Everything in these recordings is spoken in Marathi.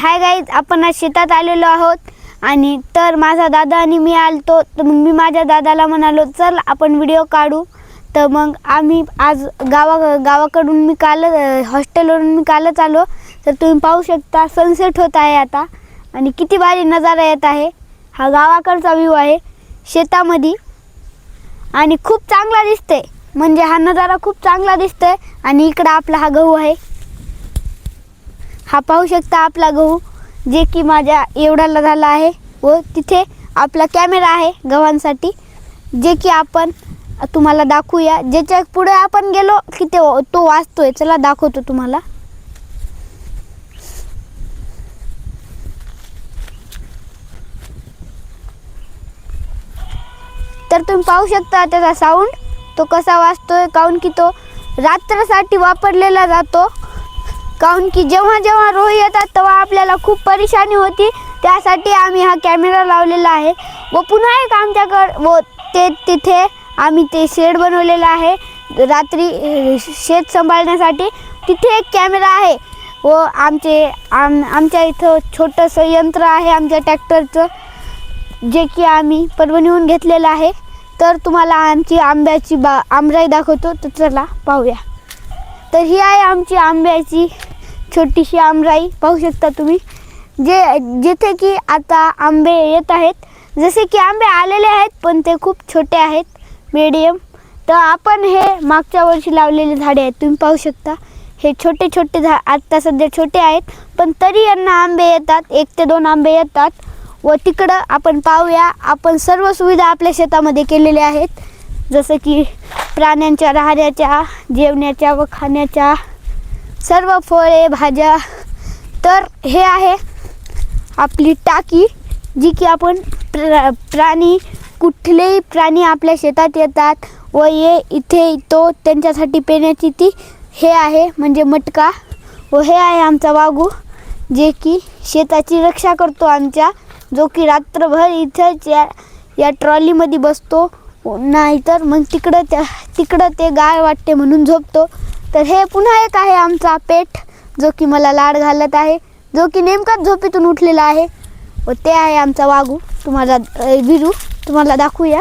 हाय गाईज, आपण आज शेतात आलेलो आहोत आणि तर माझा दादा आणि मी आलतो. तर मग मी माझ्या दादाला म्हणालो चल आपण व्हिडिओ काढू. तर मग आम्ही आज गावाकडून मी काल हॉस्टेलवरून मी कालच आलो. तर तुम्ही पाहू शकता सनसेट होत आहे आता आणि किती भारी नजारा येत आहे. हा गावाकडचा व्ह्यू आहे शेतामध्ये आणि खूप चांगला दिसतंय. म्हणजे हा नजारा खूप चांगला दिसतोय. आणि इकडं आपला हा गहू आहे. हा पाहू शकता आपला गहू जे की माझ्या एवढाला झाला आहे. व तिथे आपला कॅमेरा आहे गव्हांसाठी जे की आपण तुम्हाला दाखवूया. ज्याच्या पुढे आपण गेलो की तो वाचतोय. चला दाखवतो तुम्हाला. तर तुम्ही पाहू शकता त्याचा साऊंड तो कसा वाजतोय. काऊन की तो रात्रासाठी वापरलेला जातो. काऊन की जेव्हा जेव्हा रोह येतात तेव्हा आपल्याला खूप परेशानी होती. त्यासाठी आम्ही हा कॅमेरा लावलेला आहे. व पुन्हा एक आमच्याकडे व तिथे आम्ही ते शेड बनवलेला आहे रात्री शेत सांभाळण्यासाठी. तिथे एक कॅमेरा आहे व आमच्या इथं छोटंसं यंत्र आहे आमच्या ट्रॅक्टरचं जे की आम्ही परभणीहून घेतलेलं आहे. तर तुम्हाला आमची आंब्याची आमराई दाखवतो. तर चला पाहूया. तर ही आहे आमची आंब्याची छोटीशी आमराई. पाहू शकता तुम्ही जिथे की आता आंबे येत आहेत. जसे की आंबे आलेले आहेत पण ते खूप छोटे आहेत मीडियम. तर आपण हे मागच्या वर्षी लावलेले झाडे आहेत. तुम्ही पाहू शकता हे छोटे छोटे आत्ता सध्या छोटे आहेत पण तरी यांना आंबे येतात. 1 ते 2 आंबे येतात. व तिकडं आपण पाहूया. आपण सर्व सुविधा आपल्या शेतामध्ये केलेल्या आहेत. जसं की प्राण्यांच्या राहण्याच्या, जेवण्याच्या व खाण्याच्या, सर्व फळे भाज्या. तर हे आहे आपली टाकी जी की आपण कुठलेही प्राणी आपल्या शेतात येतात व इथे त्यांच्यासाठी पिण्याची ती हे आहे म्हणजे मटका. व हे आहे आमचा वाघू जे की शेताची रक्षा करतो आमच्या. जो की रात्रभर इथंच या ट्रॉलीमध्ये बसतो. नाहीतर मग तिकडं ते गाय वाटते म्हणून झोपतो. तर हे पुन्हा एक आहे आमचा पेट जो की मला लाड घालत आहे. जो की नेमकाच झोपेतून उठलेला आहे. व ते आहे आमचा वाघू. तुम्हाला विरू तुम्हाला दाखवूया.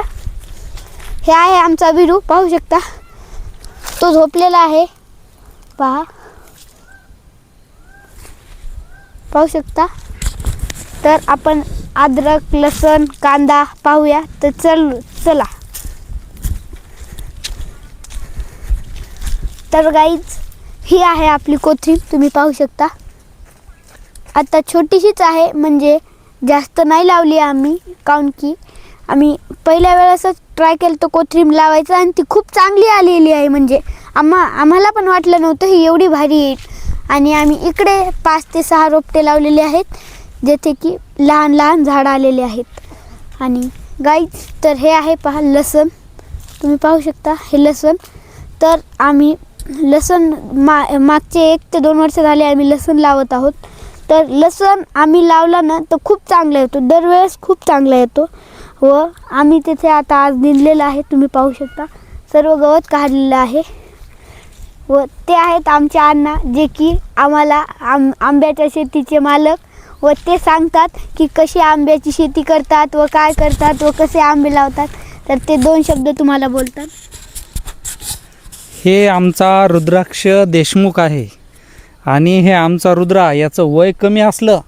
हे आहे आमचा विरू. पाहू शकता तो झोपलेला आहे. पाहू शकता. तर आपण अद्रक, लसण, कांदा पाहूया. तर चला. तर गाईज ही आहे आपली कोथिंबीर. तुम्ही पाहू शकता आता छोटीशीच आहे म्हणजे जास्त नाही लावली आम्ही. काऊन की आम्ही पहिल्या वेळेसच ट्राय केलं तर कोथिंबीर लावायचं आणि ती खूप चांगली आलेली आहे. म्हणजे आम्हाला पण वाटलं नव्हतं ही एवढी भारी येईल. आणि आम्ही इकडे 5 ते 6 रोपटे लावलेले आहेत जेथे की लहान लहान झाडं आलेले आहेत. आणि गाईज तर हे आहे पहा लसण. तुम्ही पाहू शकता हे लसण. तर आम्ही लसण मागचे 1 ते 2 वर्ष झाले आम्ही लसण लावत आहोत. तर लसण आम्ही लावला ना तर खूप चांगला येतो. दरवेळेस खूप चांगला येतो. व आम्ही तिथे आता आज निंदलेलं आहे. तुम्ही पाहू शकता सर्व गवत काढलेलं आहे. व ते आहेत आमचे अण्णा जे की आम्हाला आंब्याच्या शेतीचे मालक. व ते सांगतात की कशी आंब्याची शेती करतात व काय करतात व कसे आंबे लावतात. तर ते 2 शब्द तुम्हाला बोलतात. हे आमचा रुद्राक्ष देशमुख आहे आणि हे आमचा रुद्रा. याचं वय कमी असलं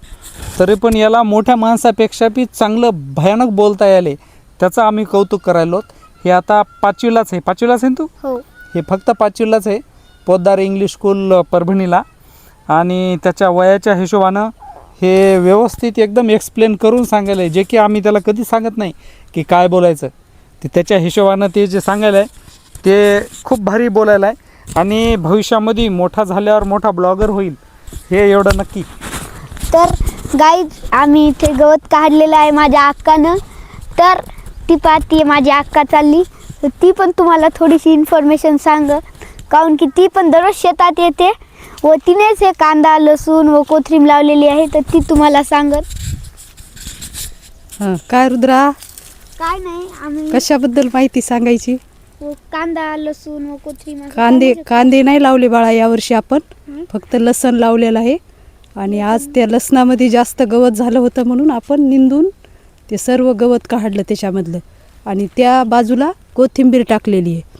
तरी पण याला मोठ्या माणसापेक्षा बी चांगलं भयानक बोलता यायले. त्याचं आम्ही कौतुक करायलो. हे आता 5वीलाच आहे. 5वीलाच आहे तू? हो. हे फक्त 5वीलाच आहे. पोद्दार इंग्लिश स्कूल परभणीला. आणि त्याच्या वयाच्या हिशोबानं हे व्यवस्थित एकदम एक्सप्लेन करून सांगायला आहे. जे की आम्ही त्याला कधी सांगत नाही की काय बोलायचं. ते त्याच्या हिशोबानं ते जे सांगायला आहे ते खूप भारी बोलायला आहे. आणि भविष्यामध्ये मोठा झाल्यावर मोठा ब्लॉगर होईल हे एवढं नक्की. तर गाईज आम्ही इथे गवत काढलेलं आहे माझ्या अक्कानं. तर ती पाहती माझी अक्का चालली. तर ती पण तुम्हाला थोडीशी इन्फॉर्मेशन काऊन की ती पण दररोज शेतात येते व तिनेच हे कांदा, लसूण व कोथिंबीर लावलेली आहे. तर ती तुम्हाला सांगत. काय रुद्रा? काय नाही आम्ही कशाबद्दल माहिती सांगायची? कांदा, लसूण व कोथिंबीर. कांदे नाही लावले बाळा यावर्षी आपण. फक्त लसण लावलेलं आहे आणि आज त्या लसणामध्ये जास्त गवत झालं होतं म्हणून आपण निंदून ते सर्व गवत काढलं त्याच्यामधलं. आणि त्या बाजूला कोथिंबीर टाकलेली आहे.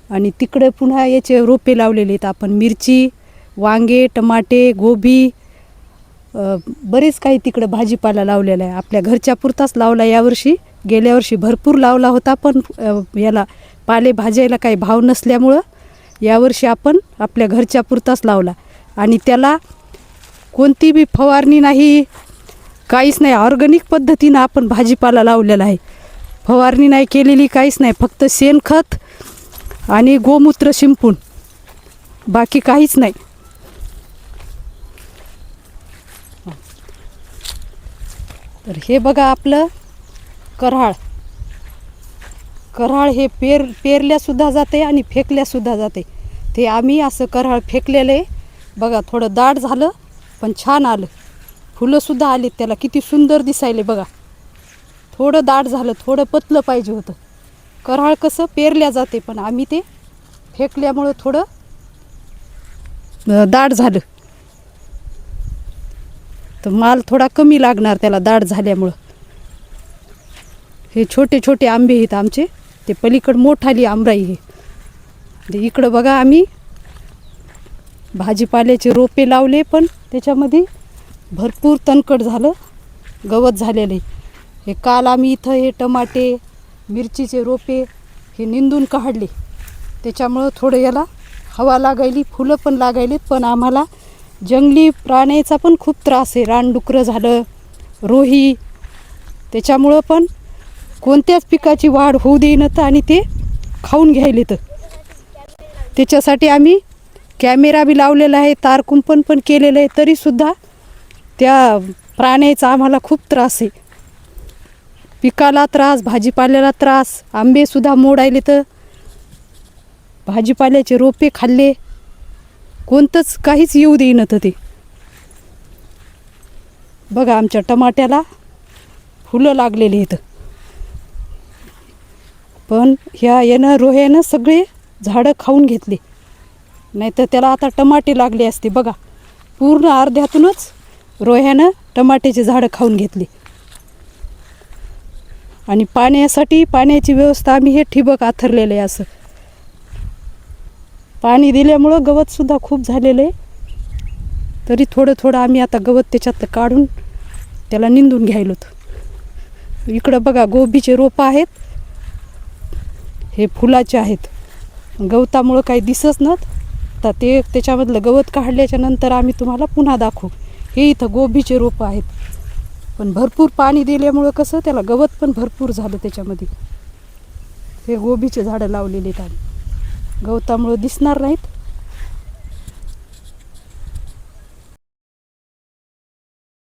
आणि तिकडे पुन्हा याचे रोपे लावलेले आहेत आपण. मिरची, वांगे, टमाटे, गोबी, बरेच काही तिकडं भाजीपाला लावलेला आहे. आपल्या घरच्या पुरताच लावला यावर्षी. गेल्या वर्षी भरपूर लावला होता, पण याला पालेभाज्याला काही भाव नसल्यामुळं यावर्षी आपण आपल्या घरच्या पुरताच लावला. आणि त्याला कोणती बी फवारणी नाही, काहीच नाही. ऑर्गॅनिक पद्धतीनं आपण भाजीपाला लावलेला आहे. फवारणी नाही केलेली, काहीच नाही. फक्त शेणखत आणि गोमूत्र शिंपून, बाकी काहीच नाही. तर हे बघा आपलं कराळ. कराळ हे पेरल्यासुद्धा जाते आणि फेकल्यासुद्धा जाते. ते आम्ही असं कराळ फेकलेलं आहे. बघा थोडं दाट झालं पण छान आलं. फुलंसुद्धा आलीत त्याला, किती सुंदर दिसायले बघा. थोडं दाट झालं, थोडं पतलं पाहिजे होतं. कराळ कसं पेरल्या जाते, पण आम्ही ते फेकल्यामुळं थोडं दाट झालं. तर माल थोडा कमी लागणार त्याला दाट झाल्यामुळं. हे छोटे छोटे आंबे आहेत आमचे. ते पलीकडं मोठाली आंबराई आहे. ते इकडं बघा आम्ही भाजीपाल्याचे रोपे लावले, पण त्याच्यामध्ये भरपूर तणकट झालं, गवत झालेले. हे काल आम्ही इथं हे टमाटे, मिरचीचे रोपे हे निंदून काढले. त्याच्यामुळं थोडं याला हवा लागायली, फुलं पण लागायलीत. पण आम्हाला जंगली प्राण्याचा पण खूप त्रास आहे. रानडुकरं झालं, रोही, त्याच्यामुळं पण कोणत्याच पिकाची वाढ होऊ देईनात आणि ते खाऊन घ्यायले. तर त्याच्यासाठी आम्ही कॅमेरा बी लावलेला आहे, तार कुंपण पण केलेलं आहे. तरीसुद्धा त्या प्राण्याचा आम्हाला खूप त्रास आहे. पिकाला त्रास, भाजीपाल्याला त्रास. आंबेसुद्धा मोडायले, तर भाजीपाल्याचे रोपे खाल्ले, कोणतंच काहीच येऊ देईन तर ते. बघा आमच्या टमाट्याला फुलं लागलेली आहेत, पण यानं रोह्यानं सगळे झाडं खाऊन घेतले. नाहीतर त्याला आता टमाटे लागले असते. बघा पूर्ण अर्ध्यातूनच रोह्यानं टमाट्याचे झाडं खाऊन घेतली. आणि पाण्याची व्यवस्था आम्ही हे ठिबक आथरलेलं आहे. असं पाणी दिल्यामुळं गवतसुद्धा खूप झालेलं आहे. तरी थोडं थोडं आम्ही आता गवत त्याच्यातलं काढून त्याला निंदून घ्यायलो. इकडं बघा गोबीचे रोपं आहेत, हे फुलाचे आहेत. गवतामुळं काही दिसत ना, तर ते त्याच्यामधलं गवत काढल्याच्या नंतर आम्ही तुम्हाला पुन्हा दाखवू. हे इथं गोबीचे रोपं आहेत, पण भरपूर पाणी दिल्यामुळं कसं त्याला गवत पण भरपूर झालं त्याच्यामध्ये. हे गोबीचे झाडं लावलेले आहेत आम्ही. गवतामुळं दिसणार नाहीत,